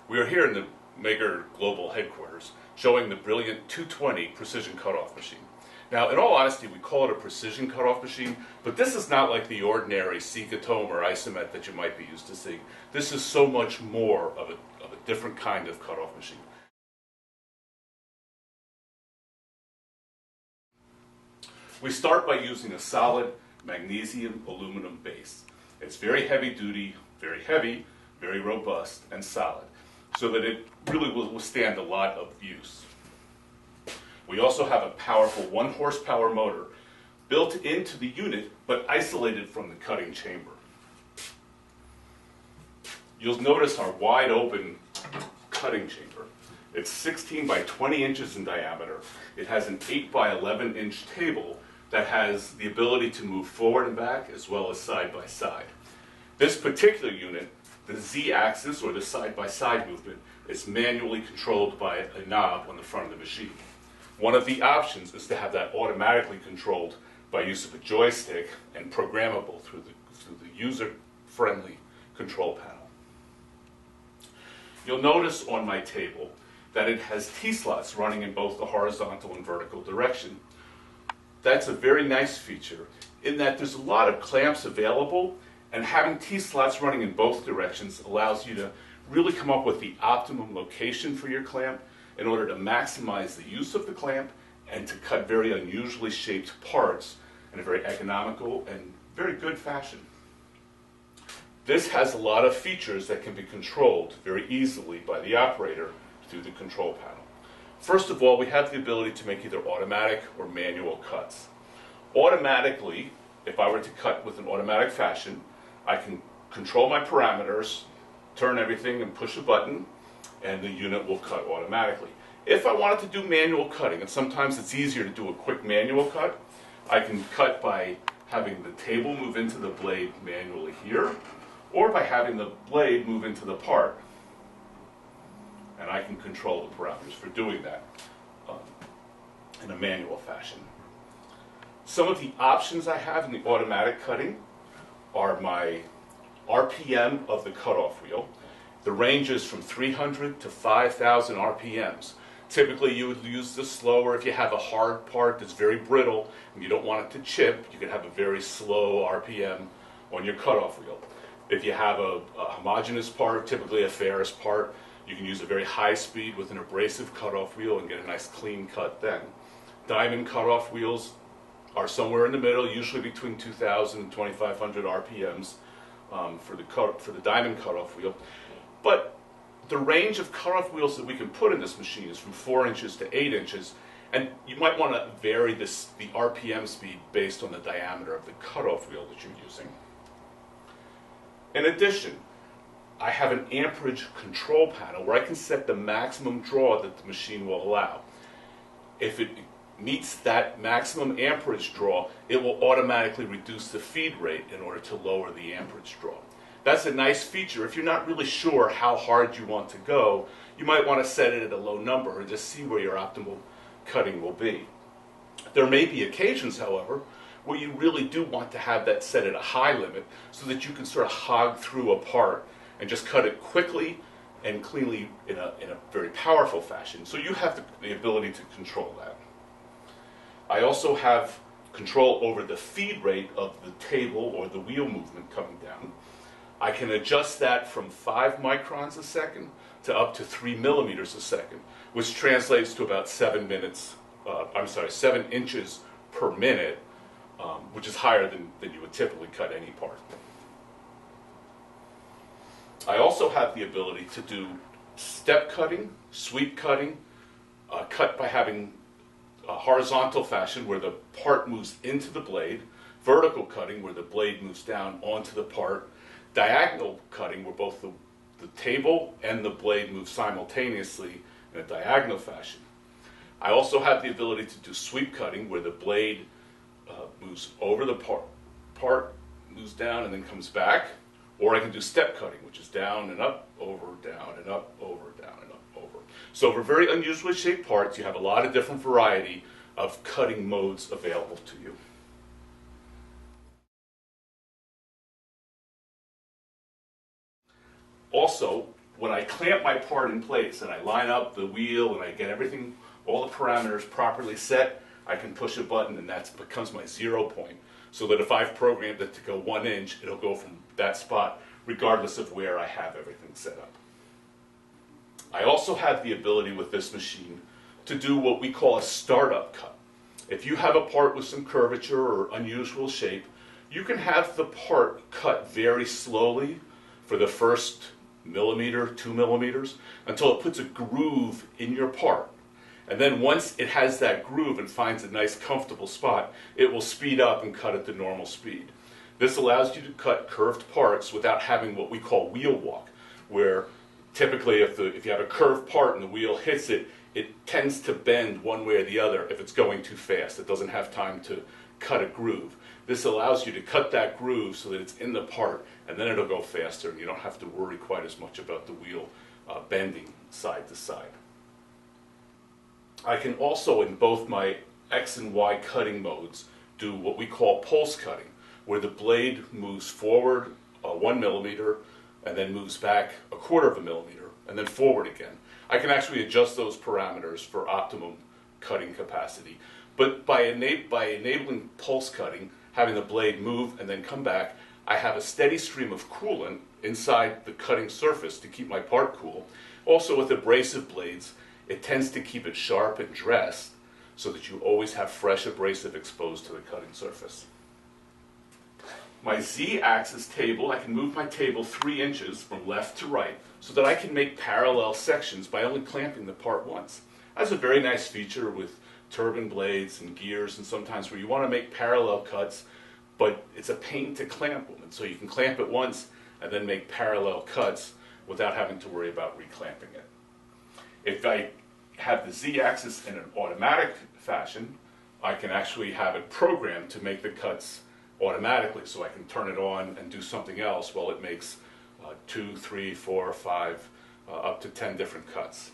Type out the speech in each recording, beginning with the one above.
We are here in the Maker Global headquarters showing the Brillant 220 precision cutoff machine. Now, in all honesty, we call it a precision cutoff machine, but this is not like the ordinary Secatome or Isomet that you might be used to seeing. This is so much more of a different kind of cutoff machine. We start by using a solid magnesium aluminum base. It's very heavy duty, very robust, and solid, so that it really will withstand a lot of use. We also have a powerful 1 horsepower motor built into the unit but isolated from the cutting chamber. You'll notice our wide open cutting chamber. It's 16 by 20 inches in diameter. It has an 8 by 11 inch table that has the ability to move forward and back as well as side by side. This particular unit, the Z-axis or the side-by-side movement, is manually controlled by a knob on the front of the machine. One of the options is to have that automatically controlled by use of a joystick and programmable through the user-friendly control panel. You'll notice on my table that it has T-slots running in both the horizontal and vertical direction. That's a very nice feature in that there's a lot of clamps available, and having T-slots running in both directions allows you to really come up with the optimum location for your clamp in order to maximize the use of the clamp and to cut very unusually shaped parts in a very economical and very good fashion. This has a lot of features that can be controlled very easily by the operator through the control panel. First of all, we have the ability to make either automatic or manual cuts. Automatically, if I were to cut with an automatic fashion, I can control my parameters, turn everything and push a button, and the unit will cut automatically. If I wanted to do manual cutting, and sometimes it's easier to do a quick manual cut, I can cut by having the table move into the blade manually here, or by having the blade move into the part. And I can control the parameters for doing that in a manual fashion. Some of the options I have in the automatic cutting are my RPM of the cutoff wheel. The range is from 300 to 5,000 RPMs. Typically you would use this slower if you have a hard part that's very brittle and you don't want it to chip. You could have a very slow RPM on your cutoff wheel. If you have a homogeneous part, typically a ferrous part, you can use a very high speed with an abrasive cutoff wheel and get a nice clean cut then. Diamond cutoff wheels are somewhere in the middle, usually between 2,000 and 2,500 RPMs for the diamond cutoff wheel. But the range of cutoff wheels that we can put in this machine is from 4 inches to 8 inches, and you might want to vary the RPM speed based on the diameter of the cutoff wheel that you're using. In addition, I have an amperage control panel where I can set the maximum draw that the machine will allow. If it meets that maximum amperage draw, it will automatically reduce the feed rate in order to lower the amperage draw. That's a nice feature. If you're not really sure how hard you want to go, you might want to set it at a low number and just see where your optimal cutting will be. There may be occasions, however, where you really do want to have that set at a high limit so that you can sort of hog through a part and just cut it quickly and cleanly in a very powerful fashion. So you have the ability to control that. I also have control over the feed rate of the table or the wheel movement coming down. I can adjust that from 5 microns a second to up to 3 millimeters a second, which translates to about 7 inches per minute, which is higher than you would typically cut any part. I also have the ability to do step cutting, sweep cutting, cut by having a horizontal fashion where the part moves into the blade, vertical cutting where the blade moves down onto the part, diagonal cutting where both the table and the blade move simultaneously in a diagonal fashion. I also have the ability to do sweep cutting where the blade moves over the part, moves down and then comes back, or I can do step cutting, which is down and up, over, down and up, over, down and up, over. So for very unusually shaped parts, you have a lot of different variety of cutting modes available to you. Also, when I clamp my part in place and I line up the wheel and I get everything, all the parameters properly set, I can push a button and that becomes my 0 point. So that if I've programmed it to go 1 inch, it'll go from that spot regardless of where I have everything set up. I also have the ability with this machine to do what we call a startup cut. If you have a part with some curvature or unusual shape, you can have the part cut very slowly for the first millimeter, 2 millimeters, until it puts a groove in your part. And then once it has that groove and finds a nice comfortable spot, it will speed up and cut at the normal speed. This allows you to cut curved parts without having what we call wheel walk, where typically if you have a curved part and the wheel hits it, it tends to bend one way or the other if it's going too fast. It doesn't have time to cut a groove. This allows you to cut that groove so that it's in the part, and then it'll go faster and you don't have to worry quite as much about the wheel bending side to side. I can also, in both my X and Y cutting modes, do what we call pulse cutting, where the blade moves forward 1 millimeter and then moves back 1/4 millimeter and then forward again. I can actually adjust those parameters for optimum cutting capacity. But by enabling pulse cutting, having the blade move and then come back, I have a steady stream of coolant inside the cutting surface to keep my part cool. Also with abrasive blades, it tends to keep it sharp and dressed so that you always have fresh abrasive exposed to the cutting surface. My Z-axis table, I can move my table 3 inches from left to right so that I can make parallel sections by only clamping the part once. That's a very nice feature with turbine blades and gears and sometimes where you want to make parallel cuts, but it's a pain to clamp them. And so you can clamp it once and then make parallel cuts without having to worry about reclamping it. If I have the Z-axis in an automatic fashion, I can actually have it programmed to make the cuts automatically, so I can turn it on and do something else while it makes 2, 3, 4, 5, up to 10 different cuts.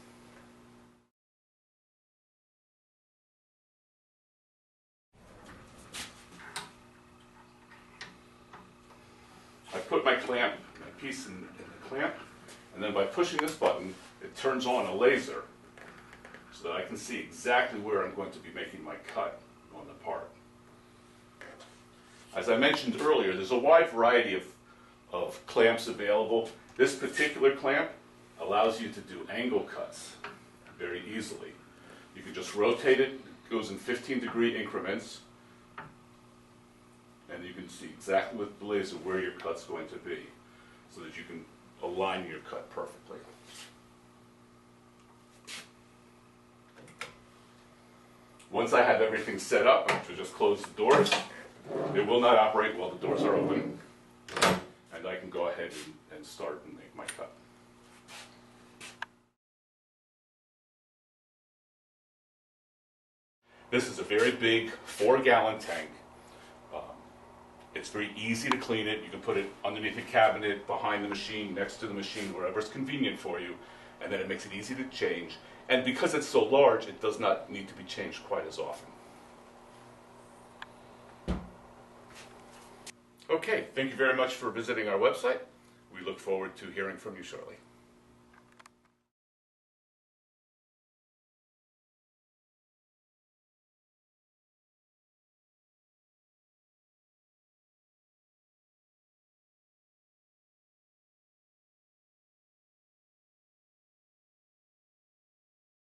I put my piece in the clamp, and then by pushing this button, it turns on a laser so that I can see exactly where I'm going to be making my cut on the part. As I mentioned earlier, there's a wide variety of clamps available. This particular clamp allows you to do angle cuts very easily. You can just rotate it, it goes in 15-degree increments, and you can see exactly with the laser where your cut's going to be so that you can align your cut perfectly. Once I have everything set up, I have to just close the doors. It will not operate while the doors are open, and I can go ahead and start and make my cut. This is a very big 4-gallon tank. It's very easy to clean it. You can put it underneath a cabinet, behind the machine, next to the machine, wherever it's convenient for you, and then it makes it easy to change. And because it's so large, it does not need to be changed quite as often. Okay, thank you very much for visiting our website. We look forward to hearing from you shortly.